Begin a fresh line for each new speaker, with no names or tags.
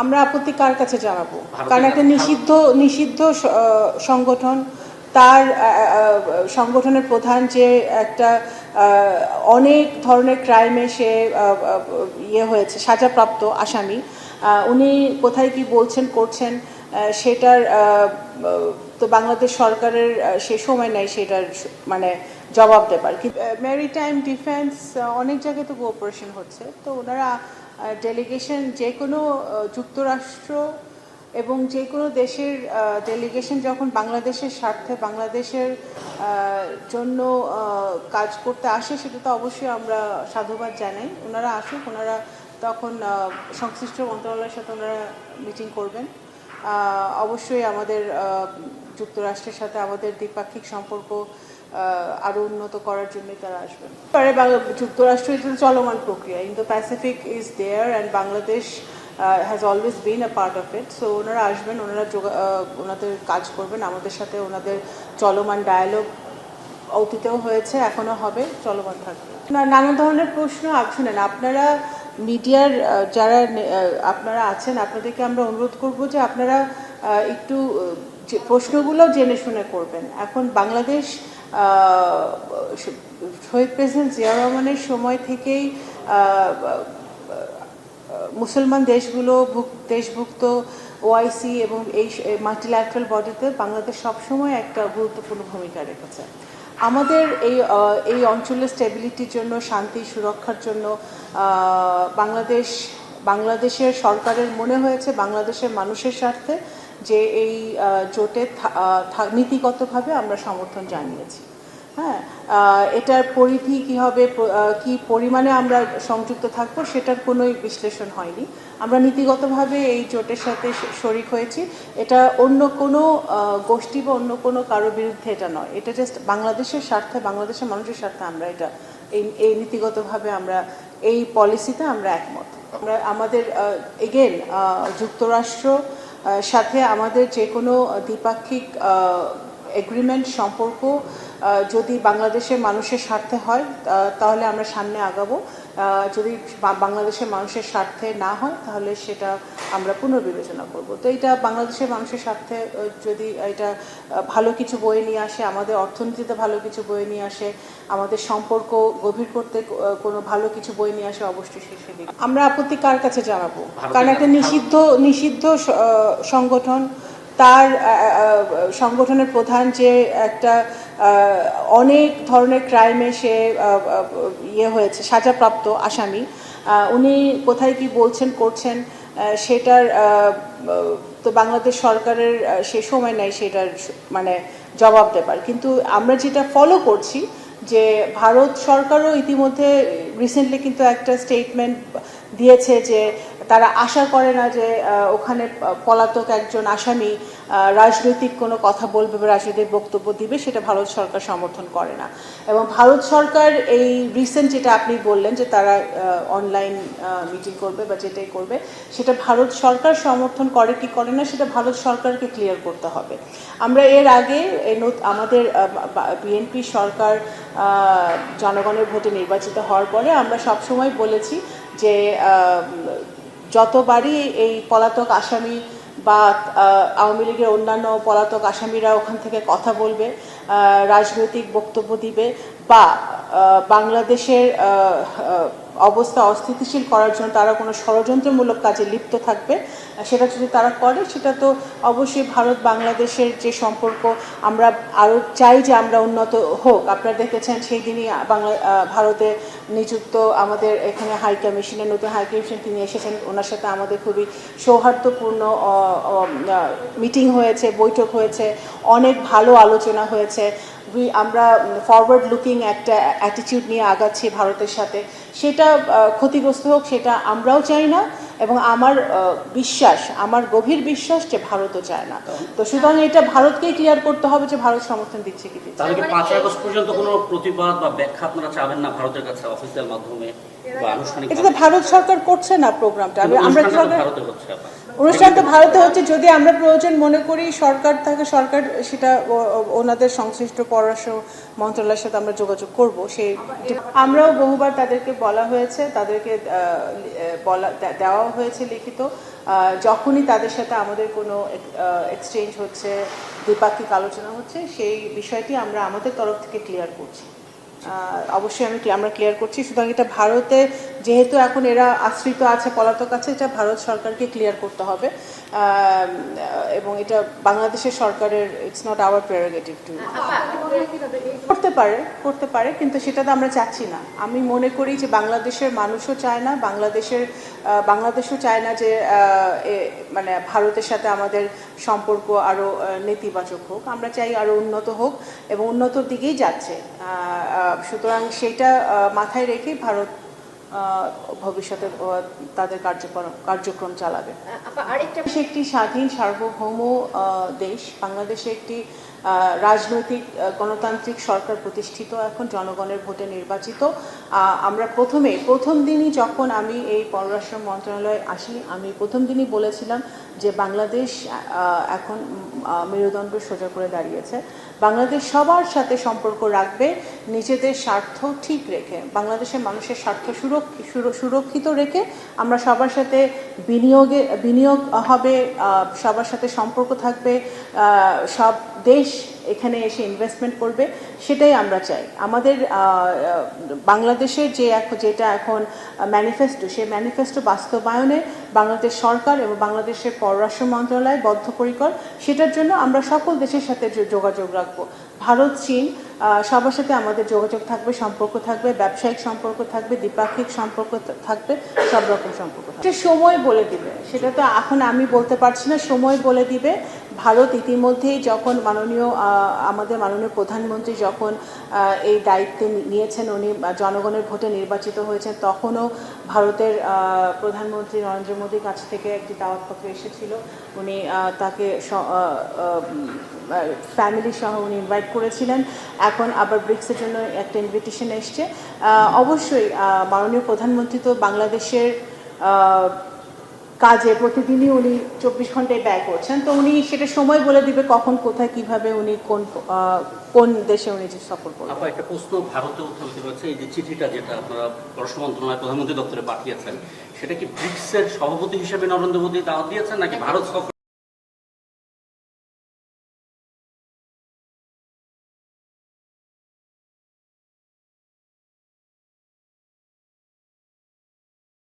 আমরা আপত্তি কার কাছে জানাবো? কারণ একটা নিষিদ্ধ সংগঠন, তার সংগঠনের প্রধান যে একটা অনেক ধরনের ক্রাইমে সে হয়েছে, সাজাপ্রাপ্ত আসামি, উনি কোথায় কি বলছেন করছেন সেটার তো বাংলাদেশ সরকারের সে সময় নাই সেটার মানে জবাব দেবার। ম্যারিটাইম ডিফেন্স অনেক জায়গায় তো কোঅপারেশন হচ্ছে, তো ওনারা ডেলিগেশন যে কোনো যুক্তরাষ্ট্র এবং যে কোনো দেশের ডেলিগেশন যখন বাংলাদেশের স্বার্থে বাংলাদেশের জন্য কাজ করতে আসে, সেটা তো অবশ্যই আমরা সাধুবাদ জানাই। ওনারা আসুক, ওনারা তখন সংশ্লিষ্ট মন্ত্রণালয়ের সাথে ওনারা মিটিং করবেন। অবশ্যই আমাদের যুক্তরাষ্ট্রের সাথে আমাদের দ্বিপাক্ষিক সম্পর্ক আরও উন্নত করার জন্যই তারা আসবেন। যুক্তরাষ্ট্র এটা চলমান প্রক্রিয়া, in the Pacific is there and Bangladesh has always been a part of it. So ওনারা আসবেন, ওনাদের কাজ করবেন আমাদের সাথে, ওনাদের চলমান ডায়ালগ অতীতেও হয়েছে, এখনও হবে, চলমান থাকবে। নানা ধরনের প্রশ্ন শুনেন, আপনারা মিডিয়ার যারা আপনারা আছেন, আপনাদেরকে আমরা অনুরোধ করব যে আপনারা একটু প্রশ্নগুলো জেনে শুনে করবেন। এখন বাংলাদেশ শহীদ প্রেসিডেন্ট জিয়া রহমানের সময় থেকেই মুসলমান দেশভুক্ত ওআইসি এবং এই মাল্টিল্যাটারাল বডিতে বাংলাদেশ সবসময় একটা গুরুত্বপূর্ণ ভূমিকা রেখেছে। আমাদের এই অঞ্চলের স্টেবিলিটির জন্য, শান্তি সুরক্ষার জন্য বাংলাদেশের সরকারের মনে হয়েছে বাংলাদেশের মানুষের স্বার্থে যে এই জোটে নীতিগতভাবে আমরা সমর্থন জানিয়েছি। হ্যাঁ, এটার পরিধি কী হবে, কি পরিমাণে আমরা সংযুক্ত থাকবো সেটার কোনোই বিশ্লেষণ হয়নি। আমরা নীতিগতভাবে এই জোটের সাথে শরিক হয়েছি। এটা অন্য কোনো গোষ্ঠী বা অন্য কোনো কারো বিরুদ্ধে এটা নয়, এটা জাস্ট বাংলাদেশের স্বার্থে, বাংলাদেশের মানুষের স্বার্থে আমরা এটা এই নীতিগতভাবে আমরা এই পলিসিতে আমরা একমত। আমরা আমাদের এগেন যুক্তরাষ্ট্র সাথে আমাদের যে কোনো দ্বিপাক্ষিক এগ্রিমেন্ট সম্পর্ক যদি বাংলাদেশের মানুষের স্বার্থে হয় তাহলে আমরা সামনে আগাবো, যদি বাংলাদেশের মানুষের স্বার্থে না হয় তাহলে সেটা আমরা পুনর্বিবেচনা করব। তো এটা বাংলাদেশের মানুষের স্বার্থে যদি এটা ভালো কিছু বয়ে নিয়ে আসে, আমাদের অর্থনীতিতে ভালো কিছু বয়ে নিয়ে আসে, আমাদের সম্পর্ক গভীর করতে কোনো ভালো কিছু বয়ে নিয়ে আসে, অবশ্যই সেদিকে আমরা আপত্তি কার কাছে জানাবো? কারণ একটা নিষিদ্ধ সংগঠন, তার সংগঠনের প্রধান যে একটা অনেক ধরনের ক্রাইমে সে হয়েছে, সাজাপ্রাপ্ত আসামি, উনি কোথায় কি বলছেন করছেন সেটার তো বাংলাদেশ সরকারের সে সময় নাই সেটার মানে জবাব দেবার। কিন্তু আমরা যেটা ফলো করছি যে ভারত সরকারও ইতিমধ্যে রিসেন্টলি কিন্তু একটা স্টেটমেন্ট দিয়েছে যে তারা আশা করে না যে ওখানে পলাতক একজন আসামি রাজনৈতিক কোনো কথা বলবে বা রাজনৈতিক বক্তব্য দিবে, সেটা ভারত সরকার সমর্থন করে না। এবং ভারত সরকার এই রিসেন্ট যেটা আপনি বললেন যে তারা অনলাইন মিটিং করবে বা যেটাই করবে, সেটা ভারত সরকার সমর্থন করে কি করে না সেটা ভারত সরকারকে ক্লিয়ার করতে হবে। আমরা এর আগে আমাদের বিএনপি সরকার জনগণের ভোটে নির্বাচিত হওয়ার পরে আমরা সবসময় বলেছি যে যতবারই এই পলাতক আসামি বা আওয়ামী লীগের অন্যান্য পলাতক আসামিরা ওখান থেকে কথা বলবে, রাজনৈতিক বক্তব্য দিবে বা বাংলাদেশের অবস্থা অস্থিতিশীল করার জন্য তারা কোনো ষড়যন্ত্রমূলক কাজে লিপ্ত থাকবে, সেটা যদি তারা করে সেটা তো অবশ্যই ভারত বাংলাদেশের যে সম্পর্ক আমরা আরও চাই যে আমরা উন্নত হোক। আপনারা দেখেছেন সেই দিনই ভারতে নিযুক্ত আমাদের এখানে হাই কমিশনের নতুন হাই কমিশন তিনি এসেছেন, ওনার সাথে আমাদের খুবই সৌহার্দ্যপূর্ণ মিটিং হয়েছে, বৈঠক হয়েছে, অনেক ভালো আলোচনা হয়েছে। আমরা ফরওয়ার্ড লুকিং একটা অ্যাটিটিউড নিয়ে আগাচ্ছি ভারতের সাথে, সেটা ক্ষতিগ্রস্ত হোক সেটা আমরাও চাই না এবং আমার গভীর বিশ্বাস যে ভারতও চায় না। তো সুতরাং এটা ভারতকেই ক্লিয়ার করতে হবে যে ভারত সমর্থন দিচ্ছে কি দিচ্ছে।
তাহলে কি 5 আগস্ট পর্যন্ত কোনো প্রতিবাদ বা ব্যাখ্যা আপনারা চাবেন না ভারতের কাছে অফিসিয়াল মাধ্যমে? বা আনুষ্ঠানিক
এটা তো ভারত সরকার করছে না প্রোগ্রামটা। আমরা
ভারতে হচ্ছে আপা।
অনুষ্ঠান তো ভারতে হচ্ছে, যদি আমরা প্রয়োজন মনে করি সরকার থাকে, সরকার সেটা ওনাদের সংশ্লিষ্ট পররাষ্ট্র মন্ত্রণালয়ের সাথে আমরা যোগাযোগ করব। সেই আমরাও বহুবার তাদেরকে বলা হয়েছে, তাদেরকে দেওয়া হয়েছে লিখিত, যখনই তাদের সাথে আমাদের কোনো এক্সচেঞ্জ হচ্ছে, দ্বিপাক্ষিক আলোচনা হচ্ছে, সেই বিষয়টি আমরা আমাদের তরফ থেকে ক্লিয়ার করছি। অবশ্যই আমরা ক্লিয়ার করছি। সুতরাং এটা ভারতে যেহেতু এখন এরা আশ্রিত আছে, পলাতক আছে, এটা ভারত সরকারকে ক্লিয়ার করতে হবে, এবং এটা বাংলাদেশের সরকারের, it's not our prerogative to. করতে পারে, কিন্তু সেটা তো আমরা চাচ্ছি না। আমি মনে করি যে বাংলাদেশের মানুষও চায় না, বাংলাদেশও চায় না যে মানে ভারতের সাথে আমাদের সম্পর্ক আরও নেতিবাচক হোক। আমরা চাই আরও উন্নত হোক, এবং উন্নতর দিকেই যাচ্ছে। সুতরাং সেইটা মাথায় রেখে ভারত ভবিষ্যতে তাদের কার্যক্রম চালাবে। সে একটি স্বাধীন সার্বভৌম দেশ। বাংলাদেশে একটি রাজনৈতিক গণতান্ত্রিক সরকার প্রতিষ্ঠিত, এখন জনগণের ভোটে নির্বাচিত। আমরা প্রথম দিনই যখন আমি এই পররাষ্ট্র মন্ত্রণালয়ে আসি, আমি প্রথম দিনই বলেছিলাম যে বাংলাদেশ এখন মেরুদণ্ড সোজা করে দাঁড়িয়েছে। বাংলাদেশ সবার সাথে সম্পর্ক রাখবে, নিজেদের স্বার্থ ঠিক রেখে, বাংলাদেশের মানুষের স্বার্থ সুরক্ষিত রেখে আমরা সবার সাথে বিনিয়োগ হবে, সবার সাথে সম্পর্ক থাকবে, সব দেশ এখানে এসে ইনভেস্টমেন্ট করবে, সেটাই আমরা চাই। আমাদের বাংলাদেশের যেটা এখন ম্যানিফেস্টো, সেই ম্যানিফেস্টো বাস্তবায়নে বাংলাদেশ সরকার এবং বাংলাদেশের পররাষ্ট্র মন্ত্রণালয় বদ্ধপরিকর। সেটার জন্য আমরা সকল দেশের সাথে যোগাযোগ রাখবো। ভারত, চীন, সবার সাথে আমাদের যোগাযোগ থাকবে, সম্পর্ক থাকবে, ব্যবসায়িক সম্পর্ক থাকবে, দ্বিপাক্ষিক সম্পর্ক থাকবে, সব রকম সম্পর্ক থাকবে। সময় বলে দিবে, সেটা তো এখন আমি বলতে পারছি না। সময় বলে দিবে। ভারত ইতিমধ্যেই যখন আমাদের মাননীয় প্রধানমন্ত্রী যখন এই দায়িত্বে নিয়েছেন, উনি জনগণের ভোটে নির্বাচিত হয়েছেন, তখনও ভারতের প্রধানমন্ত্রী নরেন্দ্র মোদীর কাছ থেকে একটি দাওয়াতপত্র এসেছিল। উনি তাকে ফ্যামিলি সহ উনি ইনভাইট করেছিলেন। এখন আবার ব্রিক্সের জন্য একটা ইনভিটেশন এসছে। অবশ্যই মাননীয় প্রধানমন্ত্রী তো বাংলাদেশের কাজে প্রতিদিনই উনি 24 ঘন্টায় ব্যয় করছেন, তো উনি সেটা সময় বলে দিবে কখন, কোথায়, কিভাবে উনি কোন দেশে উনি সফর করবেন।
একটা প্রশ্ন ভারতে উত্থাপিত হয়েছে, এই যে চিঠিটা যেটা আপনারা পররাষ্ট্র মন্ত্রণালয় প্রধানমন্ত্রী দপ্তরে পাঠিয়েছেন, সেটা কি ব্রিক্সের সভাপতি হিসেবে নরেন্দ্র মোদী দাওয়াত দিয়েছেন, নাকি ভারত